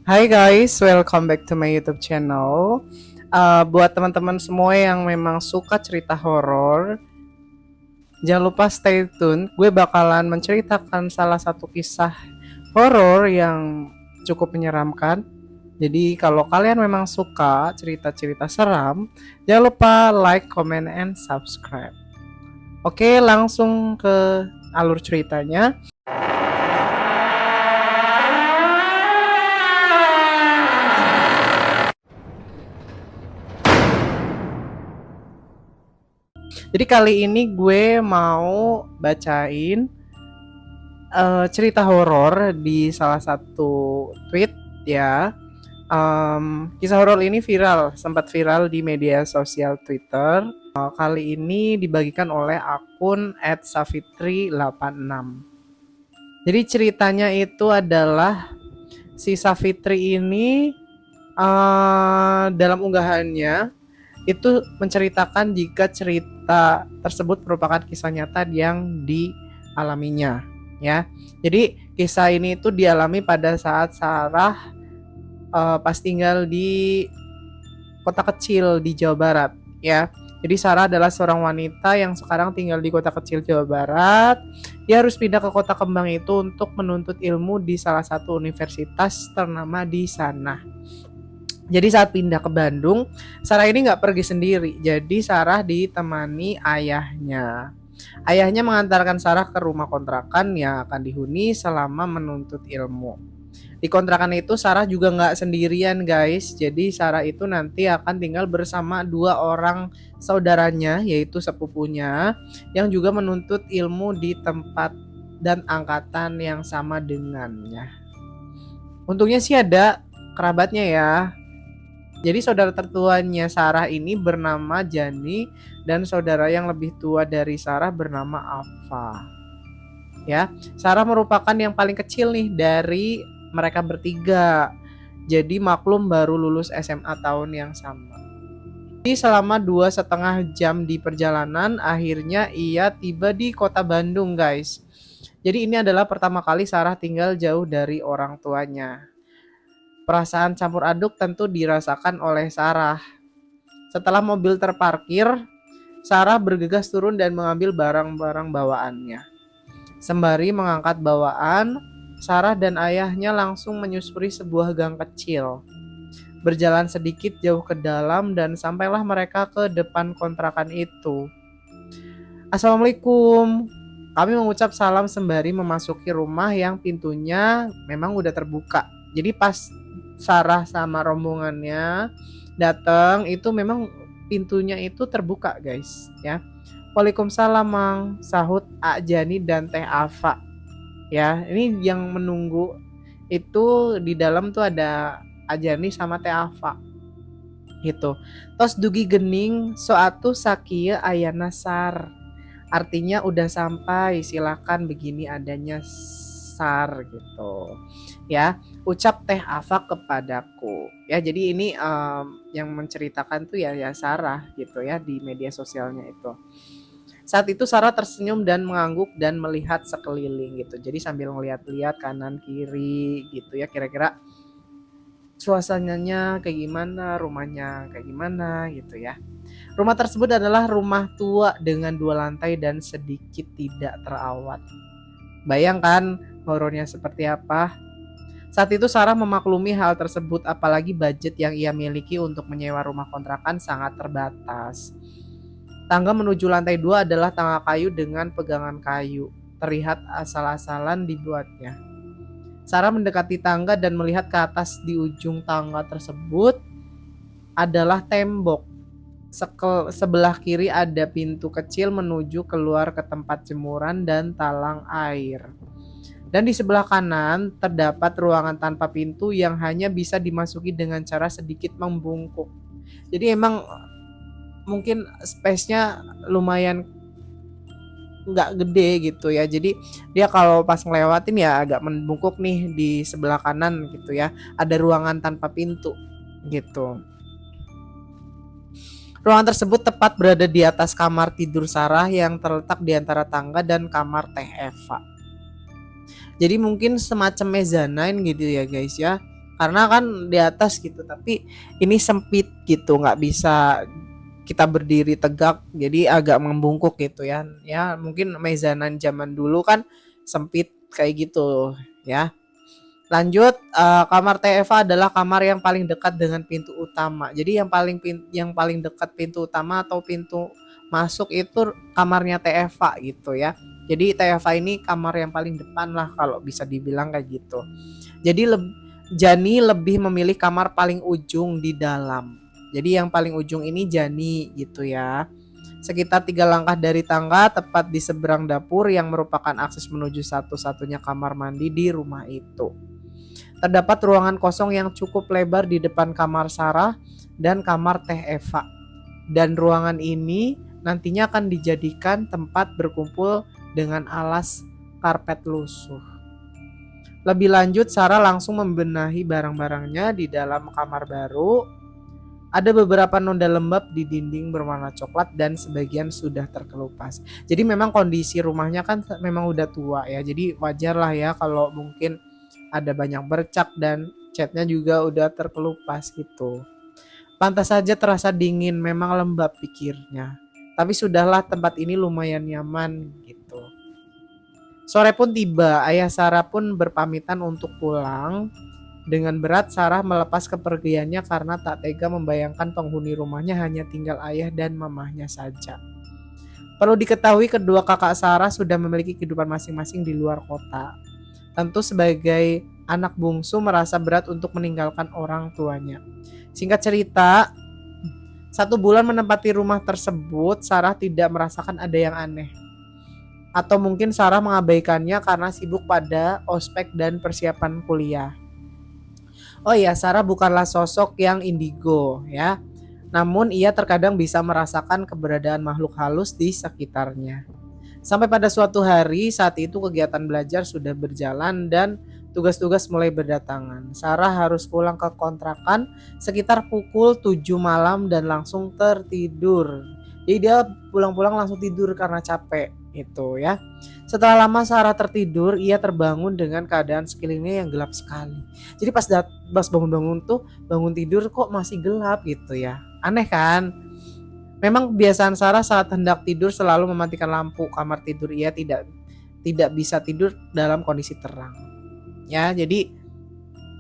Hai guys, welcome back to my YouTube channel. Buat teman-teman semua yang memang suka cerita horor, jangan lupa stay tune. Gue bakalan menceritakan salah satu kisah horor yang cukup menyeramkan. Jadi kalau kalian memang suka cerita-cerita seram, jangan lupa like, comment, and subscribe. Oke, langsung ke alur ceritanya. Jadi kali ini gue mau bacain cerita horor di salah satu tweet ya. Kisah horor ini sempat viral di media sosial Twitter. Kali ini dibagikan oleh akun @savitri86. Jadi ceritanya itu adalah si Savitri ini dalam unggahannya itu menceritakan jika cerita tersebut merupakan kisah nyata yang dialaminya ya. Jadi kisah ini itu dialami pada saat Sarah pas tinggal di kota kecil di Jawa Barat ya. Jadi Sarah adalah seorang wanita yang sekarang tinggal di kota kecil Jawa Barat. Dia harus pindah ke kota kembang itu untuk menuntut ilmu di salah satu universitas ternama di sana. Jadi saat pindah ke Bandung, Sarah ini nggak pergi sendiri. Jadi Sarah ditemani ayahnya. Ayahnya mengantarkan Sarah ke rumah kontrakan yang akan dihuni selama menuntut ilmu. Di kontrakan itu Sarah juga nggak sendirian guys. Jadi Sarah itu nanti akan tinggal bersama dua orang saudaranya, yaitu sepupunya, yang juga menuntut ilmu di tempat dan angkatan yang sama dengannya. Untungnya sih ada kerabatnya ya. Jadi saudara tertuanya Sarah ini bernama Jani dan saudara yang lebih tua dari Sarah bernama Ava. Ya, Sarah merupakan yang paling kecil nih dari mereka bertiga. Jadi maklum baru lulus SMA tahun yang sama. Jadi selama 2,5 jam di perjalanan, akhirnya ia tiba di kota Bandung guys. Jadi ini adalah pertama kali Sarah tinggal jauh dari orang tuanya. Perasaan campur aduk tentu dirasakan oleh Sarah. Setelah mobil terparkir, Sarah bergegas turun dan mengambil barang-barang bawaannya. Sembari mengangkat bawaan, Sarah dan ayahnya langsung menyusuri sebuah gang kecil. Berjalan sedikit jauh ke dalam dan sampailah mereka ke depan kontrakan itu. Assalamualaikum. Kami mengucap salam sembari memasuki rumah yang pintunya memang udah terbuka. Jadi pas Sarah sama rombongannya datang itu memang pintunya itu terbuka guys ya. Waalaikumsalam Mang, sahut A Jani dan Teh Ava. Ya, ini yang menunggu itu di dalam tuh ada A Jani sama Teh Ava. Gitu. Tos dugi gening soatu sakia ayana sar. Artinya udah sampai, silakan begini adanya sar gitu. Ya, ucap Teh Ava kepadaku. Ya, jadi ini yang menceritakan tuh ya Sarah gitu ya di media sosialnya itu. Saat itu Sarah tersenyum dan mengangguk dan melihat sekeliling gitu. Jadi sambil ngeliat-liat kanan kiri gitu ya, kira-kira suasananya kayak gimana, rumahnya kayak gimana gitu ya. Rumah tersebut adalah rumah tua dengan 2 lantai dan sedikit tidak terawat. Bayangkan horornya seperti apa. Saat itu Sarah memaklumi hal tersebut, apalagi budget yang ia miliki untuk menyewa rumah kontrakan sangat terbatas. Tangga menuju lantai 2 adalah tangga kayu dengan pegangan kayu. Terlihat asal-asalan dibuatnya. Sarah mendekati tangga dan melihat ke atas. Di ujung tangga tersebut adalah tembok. Sebelah kiri ada pintu kecil menuju keluar ke tempat jemuran dan talang air. Dan di sebelah kanan terdapat ruangan tanpa pintu yang hanya bisa dimasuki dengan cara sedikit membungkuk. Jadi emang mungkin space-nya lumayan nggak gede gitu ya. Jadi dia kalau pas ngelewatin ya agak membungkuk nih di sebelah kanan gitu ya. Ada ruangan tanpa pintu gitu. Ruangan tersebut tepat berada di atas kamar tidur Sarah yang terletak di antara tangga dan kamar Teh Eva. Jadi mungkin semacam mezzanine gitu ya guys ya. karena kan di atas gitu, tapi ini sempit gitu, nggak bisa kita berdiri tegak, jadi agak membungkuk gitu ya. Ya mungkin mezanan zaman dulu kan sempit kayak gitu ya. Lanjut, kamar TFA adalah kamar yang paling dekat dengan pintu utama. Jadi yang paling dekat pintu utama atau pintu masuk itu kamarnya TFA gitu ya. Jadi TFA ini kamar yang paling depan lah kalau bisa dibilang kayak gitu. Jadi Jani lebih memilih kamar paling ujung di dalam. Jadi yang paling ujung ini Jani gitu ya. Sekitar 3 langkah dari tangga, tepat di seberang dapur yang merupakan akses menuju satu-satunya kamar mandi di rumah itu. Terdapat ruangan kosong yang cukup lebar di depan kamar Sarah dan kamar Teh Eva. Dan ruangan ini nantinya akan dijadikan tempat berkumpul dengan alas karpet lusuh. Lebih lanjut, Sarah langsung membenahi barang-barangnya di dalam kamar baru. Ada beberapa noda lembab di dinding berwarna coklat dan sebagian sudah terkelupas. Jadi memang kondisi rumahnya kan memang udah tua ya. Jadi wajar lah ya kalau mungkin ada banyak bercak dan catnya juga udah terkelupas gitu. Pantas saja terasa dingin, memang lembab pikirnya. Tapi sudahlah, tempat ini lumayan nyaman gitu. Sore pun tiba, ayah Sarah pun berpamitan untuk pulang. Dengan berat Sarah melepas kepergiannya karena tak tega membayangkan penghuni rumahnya hanya tinggal ayah dan mamahnya saja. Perlu diketahui kedua kakak Sarah sudah memiliki kehidupan masing-masing di luar kota. Tentu sebagai anak bungsu merasa berat untuk meninggalkan orang tuanya. Singkat cerita, 1 bulan menempati rumah tersebut, Sarah tidak merasakan ada yang aneh. Atau mungkin Sarah mengabaikannya karena sibuk pada ospek dan persiapan kuliah. Oh iya, Sarah bukanlah sosok yang indigo ya. Namun ia terkadang bisa merasakan keberadaan makhluk halus di sekitarnya. Sampai pada suatu hari, saat itu kegiatan belajar sudah berjalan dan tugas-tugas mulai berdatangan. Sarah harus pulang ke kontrakan sekitar pukul 7 malam dan langsung tertidur. Jadi dia pulang-pulang langsung tidur karena capek itu ya. Setelah lama Sarah tertidur, ia terbangun dengan keadaan sekelilingnya yang gelap sekali. Jadi pas bangun-bangun tuh, bangun tidur kok masih gelap gitu ya. Aneh kan? Memang kebiasaan Sarah saat hendak tidur selalu mematikan lampu kamar tidur. Ia tidak bisa tidur dalam kondisi terang. Ya, jadi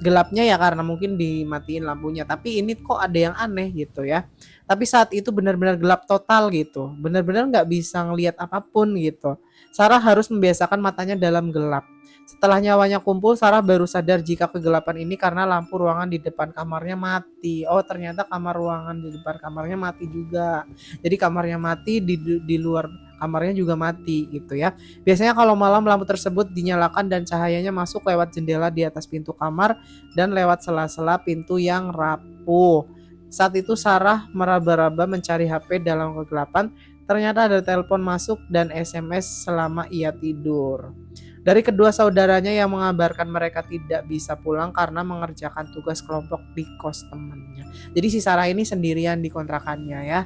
gelapnya ya karena mungkin dimatiin lampunya, tapi ini kok ada yang aneh gitu ya. Tapi saat itu benar-benar gelap total gitu, benar-benar nggak bisa ngelihat apapun gitu. Sarah harus membiasakan matanya dalam gelap. Setelah nyawanya kumpul, Sarah baru sadar jika kegelapan ini karena lampu ruangan di depan kamarnya mati. Oh, ternyata kamar ruangan di depan kamarnya mati juga. Jadi kamarnya mati, di luar kamarnya juga mati gitu ya. Biasanya kalau malam lampu tersebut dinyalakan dan cahayanya masuk lewat jendela di atas pintu kamar dan lewat sela-sela pintu yang rapuh. Saat itu Sarah meraba-raba mencari HP dalam kegelapan. Ternyata ada telepon masuk dan SMS selama ia tidur. Dari kedua saudaranya yang mengabarkan mereka tidak bisa pulang karena mengerjakan tugas kelompok di kos temannya. Jadi si Sarah ini sendirian di kontrakannya ya.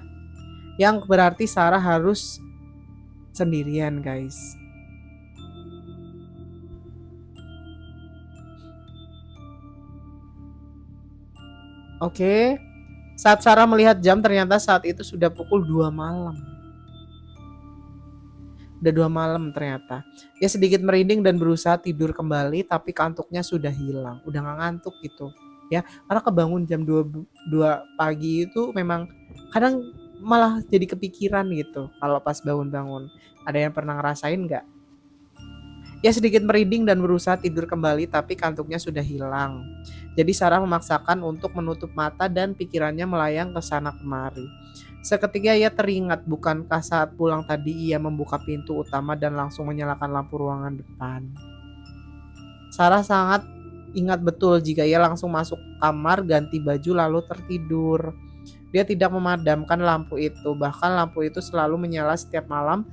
Yang berarti Sarah harus sendirian guys. Oke. Saat Sarah melihat jam, ternyata saat itu sudah pukul 2 malam. Udah 2 malam ternyata. Dia sedikit merinding dan berusaha tidur kembali, tapi kantuknya sudah hilang. Udah gak ngantuk gitu ya. Karena kebangun jam 2 pagi itu memang kadang malah jadi kepikiran gitu kalau pas bangun-bangun. Ada yang pernah ngerasain gak? Ia sedikit merinding dan berusaha tidur kembali, tapi kantuknya sudah hilang. Jadi Sarah memaksakan untuk menutup mata dan pikirannya melayang ke sana kemari. Seketika ia teringat, bukankah saat pulang tadi ia membuka pintu utama dan langsung menyalakan lampu ruangan depan. Sarah sangat ingat betul jika ia langsung masuk kamar, ganti baju lalu tertidur. Dia tidak memadamkan lampu itu, bahkan lampu itu selalu menyala setiap malam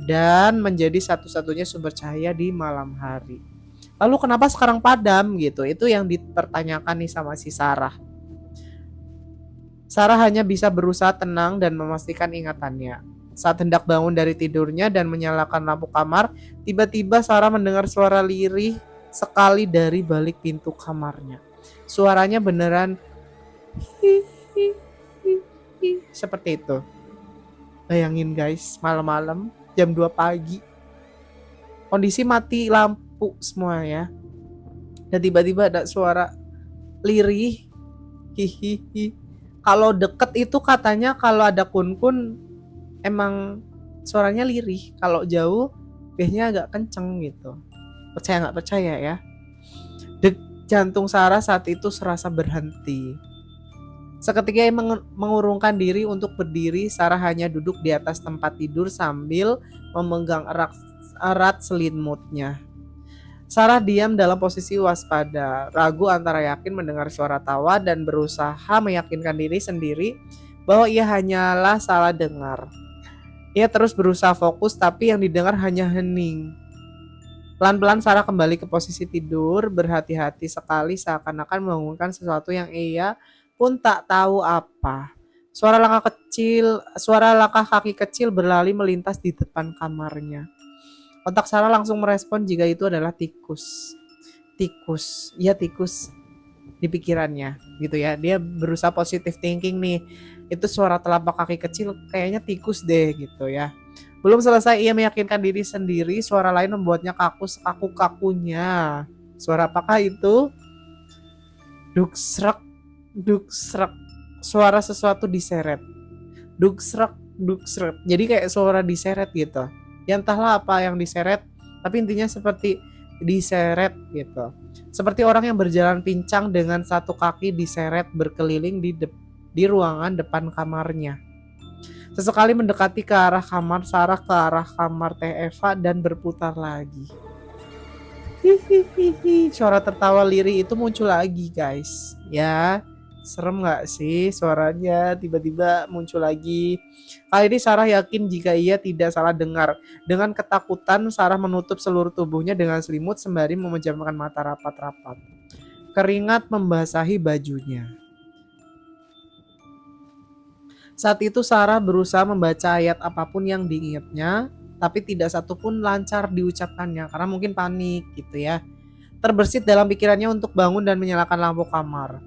dan menjadi satu-satunya sumber cahaya di malam hari. Lalu kenapa sekarang padam gitu? Itu yang dipertanyakan nih sama si Sarah. Sarah hanya bisa berusaha tenang dan memastikan ingatannya. Saat hendak bangun dari tidurnya dan menyalakan lampu kamar, tiba-tiba Sarah mendengar suara lirih sekali dari balik pintu kamarnya. Suaranya beneran seperti itu. Bayangin guys, malam-malam jam 2 pagi. Kondisi mati lampu semua ya. Dan tiba-tiba ada suara lirih. Hihihi. Kalau deket itu katanya kalau ada kun-kun emang suaranya lirih. Kalau jauh biasanya agak kenceng gitu. Percaya nggak percaya ya. Deg jantung Sarah saat itu serasa berhenti. Seketika ia mengurungkan diri untuk berdiri. Sarah hanya duduk di atas tempat tidur sambil memegang erat selimutnya. Sarah diam dalam posisi waspada, ragu antara yakin mendengar suara tawa dan berusaha meyakinkan diri sendiri bahwa ia hanyalah salah dengar. Ia terus berusaha fokus tapi yang didengar hanya hening. Pelan-pelan Sarah kembali ke posisi tidur, berhati-hati sekali seakan-akan membangunkan sesuatu yang ia pun tak tahu apa. Suara langkah kaki kecil berlari melintas di depan kamarnya. Otak Sarah langsung merespon jika itu adalah tikus. Iya tikus di pikirannya gitu ya. Dia berusaha positive thinking nih. Itu suara telapak kaki kecil kayaknya tikus deh gitu ya. Belum selesai ia meyakinkan diri sendiri, suara lain membuatnya kaku sekaku-kakunya. Suara apakah itu? Duk srek, duk srek. Suara sesuatu diseret. Duk srek, duk srek. Jadi kayak suara diseret gitu. Ya entahlah apa yang diseret, tapi intinya seperti diseret gitu. Seperti orang yang berjalan pincang dengan satu kaki diseret berkeliling di ruangan depan kamarnya. Sesekali mendekati ke arah kamar Sarah, ke arah kamar Teh Eva dan berputar lagi. Hihihi, suara tertawa lirih itu muncul lagi guys. Ya, serem gak sih suaranya tiba-tiba muncul lagi. Kali ini Sarah yakin jika ia tidak salah dengar. Dengan ketakutan Sarah menutup seluruh tubuhnya dengan selimut sembari memejamkan mata rapat-rapat. Keringat membasahi bajunya. Saat itu Sarah berusaha membaca ayat apapun yang diingatnya, tapi tidak satupun lancar diucapkannya karena mungkin panik gitu ya. Terbersit dalam pikirannya untuk bangun dan menyalakan lampu kamar.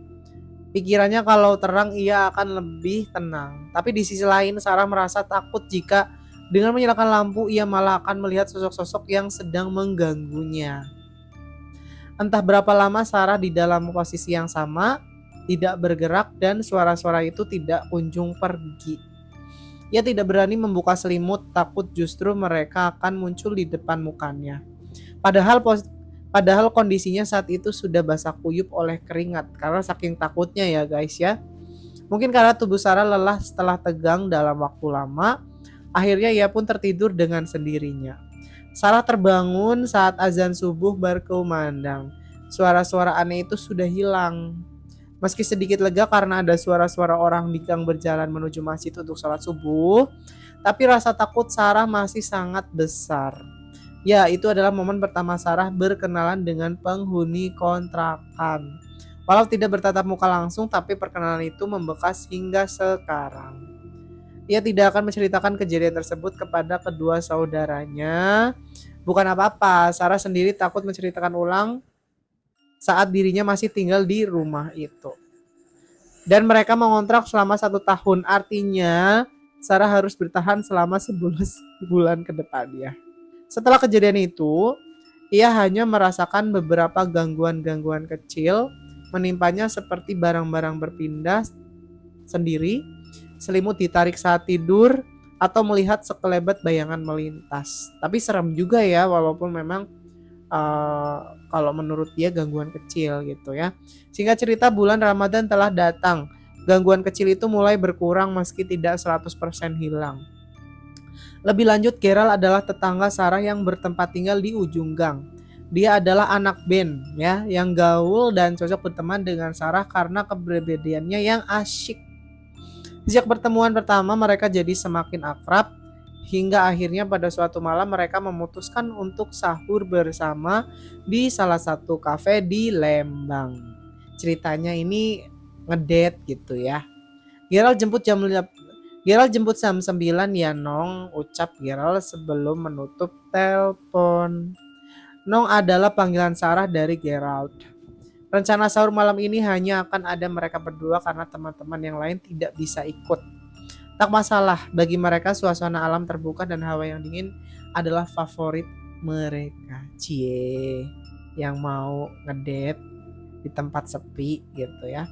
Pikirannya kalau terang ia akan lebih tenang. Tapi di sisi lain Sarah merasa takut jika dengan menyalakan lampu ia malah akan melihat sosok-sosok yang sedang mengganggunya. Entah berapa lama Sarah di dalam posisi yang sama, tidak bergerak dan suara-suara itu tidak kunjung pergi. Ia tidak berani membuka selimut, takut justru mereka akan muncul di depan mukanya. Padahal kondisinya saat itu sudah basah kuyup oleh keringat karena saking takutnya ya guys ya. Mungkin karena tubuh Sarah lelah setelah tegang dalam waktu lama, akhirnya ia pun tertidur dengan sendirinya. Sarah terbangun saat azan subuh berkumandang. Suara-suara aneh itu sudah hilang. Meski sedikit lega karena ada suara-suara orang di gang berjalan menuju masjid untuk sholat subuh, tapi rasa takut Sarah masih sangat besar. Ya, itu adalah momen pertama Sarah berkenalan dengan penghuni kontrakan. Walau tidak bertatap muka langsung, tapi perkenalan itu membekas hingga sekarang. Ia tidak akan menceritakan kejadian tersebut kepada kedua saudaranya. Bukan apa-apa, Sarah sendiri takut menceritakan ulang saat dirinya masih tinggal di rumah itu. Dan mereka mengontrak selama 1 tahun, artinya Sarah harus bertahan selama 11 bulan ke depannya. Setelah kejadian itu, ia hanya merasakan beberapa gangguan-gangguan kecil menimpanya seperti barang-barang berpindah sendiri, selimut ditarik saat tidur, atau melihat sekelebat bayangan melintas. Tapi serem juga ya, walaupun memang kalau menurut dia gangguan kecil gitu ya. Singkat cerita, bulan Ramadan telah datang. Gangguan kecil itu mulai berkurang meski tidak 100% hilang. Lebih lanjut, Gerald adalah tetangga Sarah yang bertempat tinggal di ujung gang. Dia adalah anak band ya, yang gaul dan cocok berteman dengan Sarah karena kepribadiannya yang asyik. Sejak pertemuan pertama mereka jadi semakin akrab hingga akhirnya pada suatu malam mereka memutuskan untuk sahur bersama di salah satu kafe di Lembang. Ceritanya ini ngedate gitu ya. Gerald jemput jam 9 ya Nong, ucap Gerald sebelum menutup telepon. Nong adalah panggilan Sarah dari Gerald. Rencana sahur malam ini hanya akan ada mereka berdua karena teman-teman yang lain tidak bisa ikut. Tak masalah, bagi mereka suasana alam terbuka dan hawa yang dingin adalah favorit mereka. Cie, yang mau ngedate di tempat sepi gitu ya.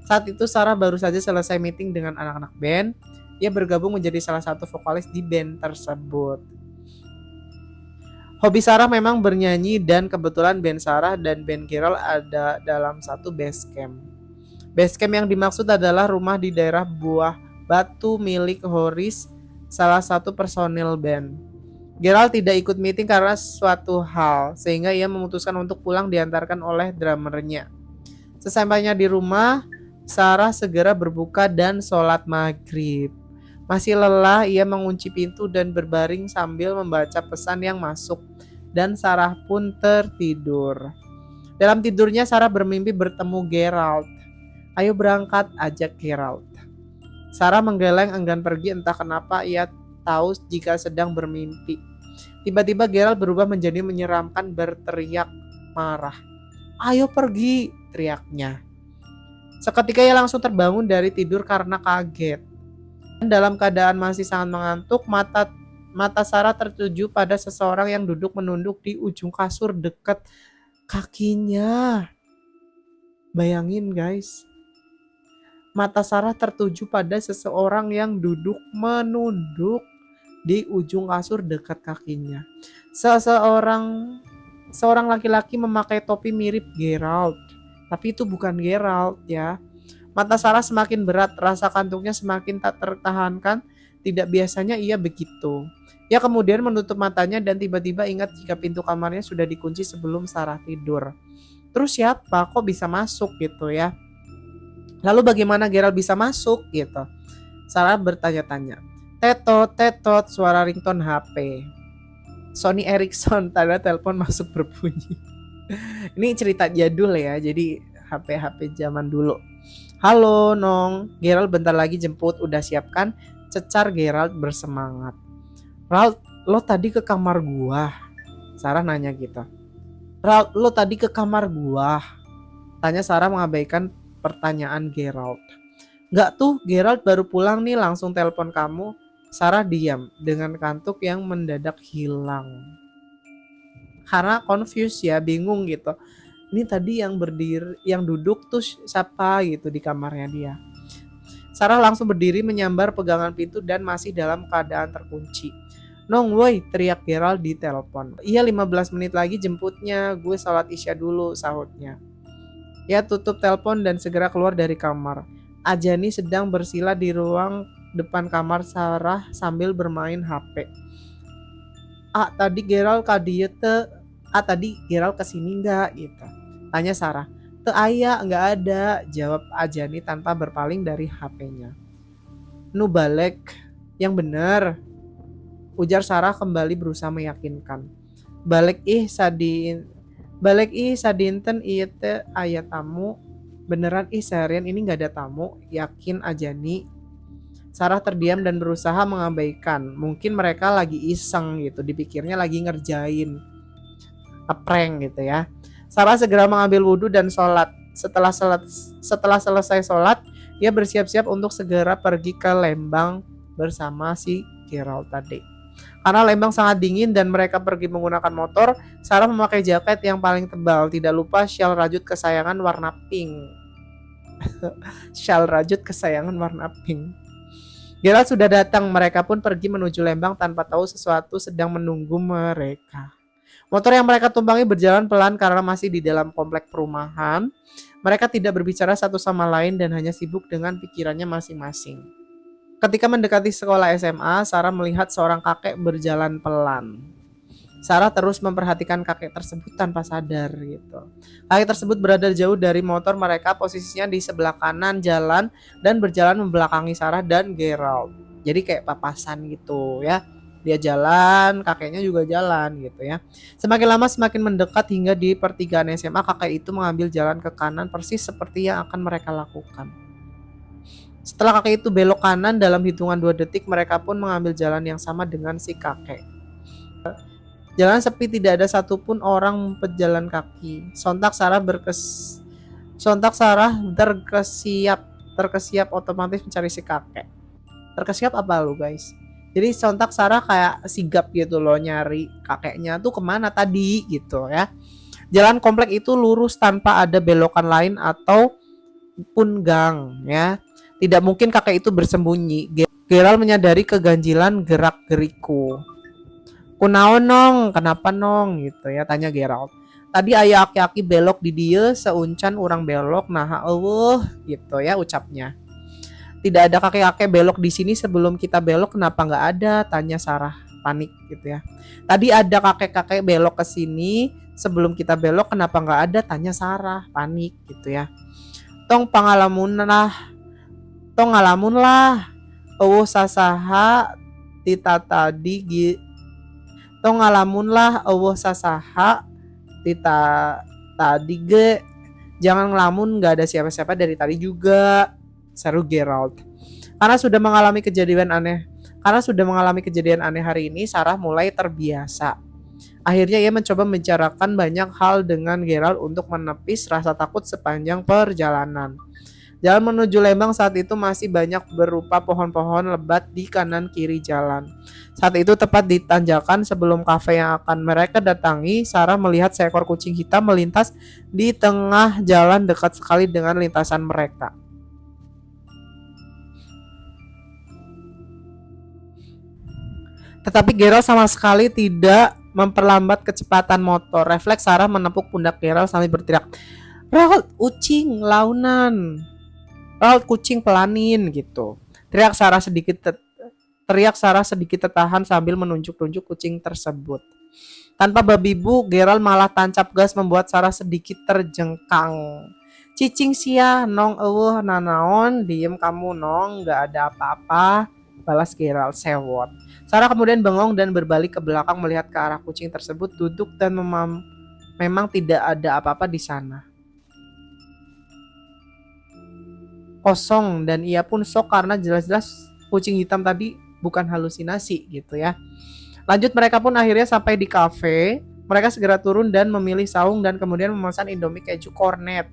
Saat itu Sarah baru saja selesai meeting dengan anak-anak band. Ia bergabung menjadi salah satu vokalis di band tersebut. Hobi Sarah memang bernyanyi dan kebetulan band Sarah dan band Gerald ada dalam satu base camp. Base camp yang dimaksud adalah rumah di daerah Buah Batu milik Horis, salah satu personil band. Gerald tidak ikut meeting karena suatu hal, sehingga ia memutuskan untuk pulang diantarkan oleh drummernya. Sesampainya di rumah, Sarah segera berbuka dan sholat maghrib. Masih lelah, ia mengunci pintu dan berbaring sambil membaca pesan yang masuk. Dan Sarah pun tertidur. Dalam tidurnya, Sarah bermimpi bertemu Gerald. Ayo berangkat, ajak Gerald. Sarah menggeleng enggan pergi, entah kenapa ia tahu jika sedang bermimpi. Tiba-tiba Gerald berubah menjadi menyeramkan, berteriak marah. Ayo pergi, teriaknya. Seketika ia langsung terbangun dari tidur karena kaget. Dalam keadaan masih sangat mengantuk, mata Sarah tertuju pada seseorang yang duduk menunduk di ujung kasur dekat kakinya. Bayangin guys. Mata Sarah tertuju pada seseorang yang duduk menunduk di ujung kasur dekat kakinya. Seorang laki-laki memakai topi mirip Gerald. Tapi itu bukan Gerald ya. Mata Sarah semakin berat, rasa kantuknya semakin tak tertahankan. Tidak biasanya ia begitu. Ia kemudian menutup matanya dan tiba-tiba ingat jika pintu kamarnya sudah dikunci sebelum Sarah tidur. Terus siapa? Kok bisa masuk gitu ya? Lalu bagaimana Gerald bisa masuk gitu? Sarah bertanya-tanya. Tetot, suara ringtone HP. Sony Ericsson, tanda telepon masuk berbunyi. Ini cerita jadul ya, jadi HP zaman dulu. Halo Nong, Gerald bentar lagi jemput, udah siapkan? Cecar Gerald bersemangat. Rald, lo tadi ke kamar gua? Sarah nanya gitu. Rald, lo tadi ke kamar gua? Tanya Sarah mengabaikan pertanyaan Gerald. Enggak tuh, Gerald baru pulang nih, langsung telepon kamu. Sarah diam dengan kantuk yang mendadak hilang. Karena confused ya, bingung gitu. Ini tadi yang berdiri, yang duduk tuh siapa gitu di kamarnya dia. Sarah langsung berdiri menyambar pegangan pintu dan masih dalam keadaan terkunci. Nong woi, teriak Gerald di telepon. Iya 15 menit lagi jemputnya, gue sholat isya dulu, sahutnya. Ia tutup telepon dan segera keluar dari kamar. Ajani sedang bersila di ruang depan kamar Sarah sambil bermain HP. Tadi Gerald kesini enggak gitu. Tanya Sarah. Teu aya, enggak ada, jawab Ajani tanpa berpaling dari HP-nya. Nu balik, yang bener, ujar Sarah kembali berusaha meyakinkan. Balik sadinten ieu teh aya tamu. Beneran seharian ini enggak ada tamu, yakin Ajani. Sarah terdiam dan berusaha mengabaikan. Mungkin mereka lagi iseng gitu, dipikirnya lagi ngerjain prank gitu ya. Sarah segera mengambil wudhu dan sholat. Setelah selesai sholat, ia bersiap-siap untuk segera pergi ke Lembang bersama si Gerald tadi. Karena Lembang sangat dingin dan mereka pergi menggunakan motor, Sarah memakai jaket yang paling tebal. Tidak lupa syal rajut kesayangan warna pink. Syal rajut kesayangan warna pink. Gerald sudah datang, mereka pun pergi menuju Lembang tanpa tahu sesuatu sedang menunggu mereka. Motor yang mereka tumpangi berjalan pelan karena masih di dalam komplek perumahan. Mereka tidak berbicara satu sama lain dan hanya sibuk dengan pikirannya masing-masing. Ketika mendekati sekolah SMA, Sarah melihat seorang kakek berjalan pelan. Sarah terus memperhatikan kakek tersebut tanpa sadar gitu. Kakek tersebut berada jauh dari motor mereka, posisinya di sebelah kanan jalan dan berjalan membelakangi Sarah dan Gerald. Jadi kayak papasan gitu ya. Dia jalan, kakeknya juga jalan gitu ya. Semakin lama semakin mendekat hingga di pertigaan SMA, kakek itu mengambil jalan ke kanan persis seperti yang akan mereka lakukan. Setelah kakek itu belok kanan, dalam hitungan 2 detik mereka pun mengambil jalan yang sama dengan si kakek. Jalan sepi, tidak ada satupun orang pejalan kaki. Sontak Sarah Sontak Sarah terkesiap otomatis mencari si kakek. Terkesiap apa lu guys? Jadi sontak Sarah kayak sigap gitu loh nyari kakeknya tuh kemana tadi gitu ya. Jalan komplek itu lurus tanpa ada belokan lain atau pun gang ya. Tidak mungkin kakek itu bersembunyi. Gerald menyadari keganjilan gerak-geriku. Kunaon nong, kenapa nong gitu ya, tanya Gerald. Tadi ayah aki-aki belok di dia seuncan orang belok, nah gitu ya ucapnya. Tidak ada kakek-kakek belok di sini sebelum kita belok, kenapa nggak ada? Tanya Sarah panik gitu ya. Tadi ada kakek-kakek belok ke sini sebelum kita belok, kenapa nggak ada? Tanya Sarah panik gitu ya. Tong ngalamun lah. Sasaha tita tadi tong ngalamun lah sasaha tita tadi ge. Jangan ngelamun, nggak ada siapa-siapa dari tadi juga, seru Gerald. Karena sudah mengalami kejadian aneh hari ini, Sarah mulai terbiasa. Akhirnya ia mencoba membicarakan banyak hal dengan Gerald untuk menepis rasa takut sepanjang perjalanan. Jalan menuju Lembang saat itu masih banyak berupa pohon-pohon lebat di kanan kiri jalan. Saat itu tepat di tanjakan sebelum kafe yang akan mereka datangi, Sarah melihat seekor kucing hitam melintas di tengah jalan dekat sekali dengan lintasan mereka. Tetapi Gerald sama sekali tidak memperlambat kecepatan motor. Refleks Sarah menepuk pundak Gerald sambil berteriak, "Gerald, ucing launan. Gerald, kucing pelanin," gitu. Teriak Sarah sedikit tertahan sambil menunjuk-nunjuk kucing tersebut. Tanpa babi bu, Gerald malah tancap gas membuat Sarah sedikit terjengkang. "Cicing sia, nong nanaon, diem kamu nong, gak ada apa-apa," balas Gerald sewot. Sarah kemudian bengong dan berbalik ke belakang melihat ke arah kucing tersebut duduk dan memang tidak ada apa-apa di sana. Kosong, dan ia pun shock karena jelas-jelas kucing hitam tadi bukan halusinasi gitu ya. Lanjut, mereka pun akhirnya sampai di kafe. Mereka segera turun dan memilih saung dan kemudian memesan Indomie keju kornet.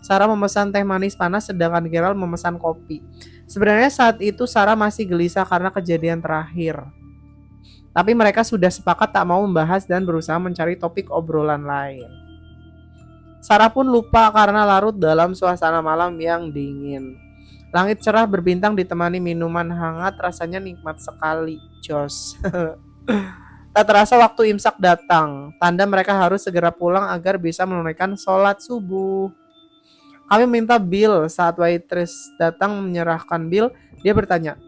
Sarah memesan teh manis panas sedangkan Gerald memesan kopi. Sebenarnya saat itu Sarah masih gelisah karena kejadian terakhir. Tapi mereka sudah sepakat tak mau membahas dan berusaha mencari topik obrolan lain. Sarah pun lupa karena larut dalam suasana malam yang dingin. Langit cerah berbintang ditemani minuman hangat, rasanya nikmat sekali. Jos. Tak terasa waktu imsak datang. Tanda mereka harus segera pulang agar bisa menunaikan sholat subuh. Kami minta bill. Saat waitress datang menyerahkan bill, dia bertanya,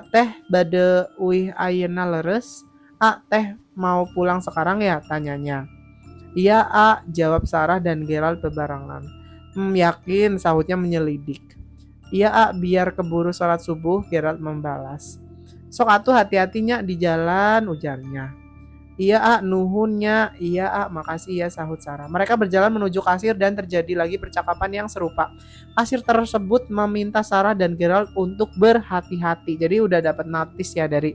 "Teh bade uih ayeuna leres? Teh mau pulang sekarang ya?" tanyanya. "Iya, jawab Sarah dan Gerald bebarengan. Yakin?" sahutnya menyelidik. "Iya, biar keburu sholat subuh," Gerald membalas. "Sok atuh hati-hatinya di jalan," ujarnya. "Iya, nuhunnya." "Iya, makasih ya," sahut Sarah. Mereka berjalan menuju kasir dan terjadi lagi percakapan yang serupa. Kasir tersebut meminta Sarah dan Gerald untuk berhati-hati. Jadi udah dapat notis ya dari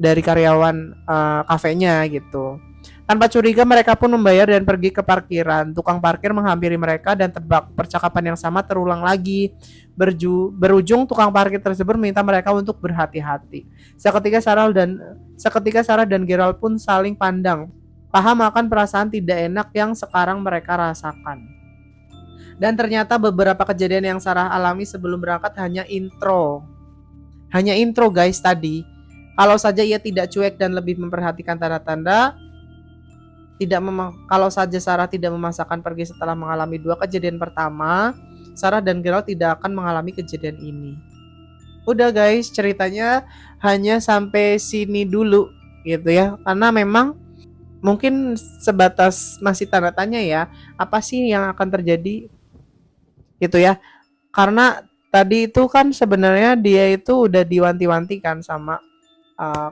karyawan kafenya gitu. Tanpa curiga mereka pun membayar dan pergi ke parkiran. Tukang parkir menghampiri mereka dan tebak percakapan yang sama terulang lagi. Berujung tukang parkir tersebut meminta mereka untuk berhati-hati. Seketika Sarah dan Gerald pun saling pandang, paham akan perasaan tidak enak yang sekarang mereka rasakan. Dan ternyata beberapa kejadian yang Sarah alami sebelum berangkat hanya intro. Hanya intro guys tadi. Kalau saja ia tidak cuek dan lebih memperhatikan tanda-tanda, kalau saja Sarah tidak memaksakan pergi setelah mengalami 2 kejadian pertama, Sarah dan Gerald tidak akan mengalami kejadian ini. Udah guys, ceritanya hanya sampai sini dulu gitu ya. Karena memang mungkin sebatas masih tanda tanya ya, apa sih yang akan terjadi gitu ya. Karena tadi itu kan sebenarnya dia itu udah diwanti-wanti kan sama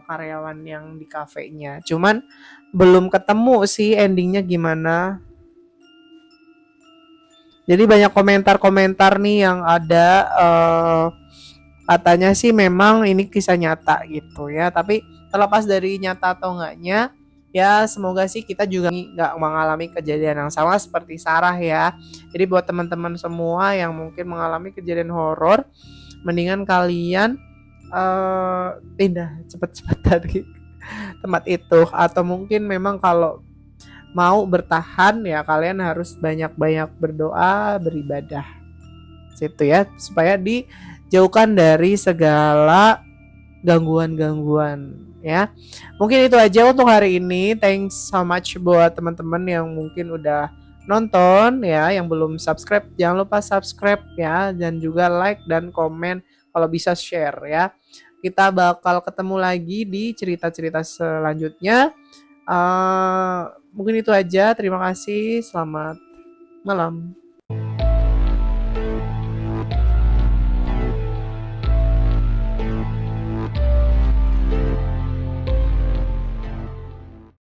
karyawan yang di kafenya. Cuman belum ketemu sih endingnya gimana. Jadi banyak komentar-komentar nih yang ada katanya sih memang ini kisah nyata gitu ya. Tapi terlepas dari nyata atau enggaknya, Ya semoga sih kita juga nggak mengalami kejadian yang sama seperti Sarah ya. Jadi buat teman-teman semua yang mungkin mengalami kejadian horor, mendingan kalian pindah cepet-cepet dari tempat itu, atau mungkin memang kalau mau bertahan ya kalian harus banyak-banyak berdoa, beribadah situ ya, supaya dijauhkan dari segala gangguan-gangguan ya. Mungkin itu aja untuk hari ini. Thanks so much buat teman-teman yang mungkin udah nonton ya, yang belum subscribe jangan lupa subscribe ya, dan juga like dan komen, kalau bisa share ya. Kita bakal ketemu lagi di cerita-cerita selanjutnya. Mungkin itu aja. Terima kasih. Selamat malam.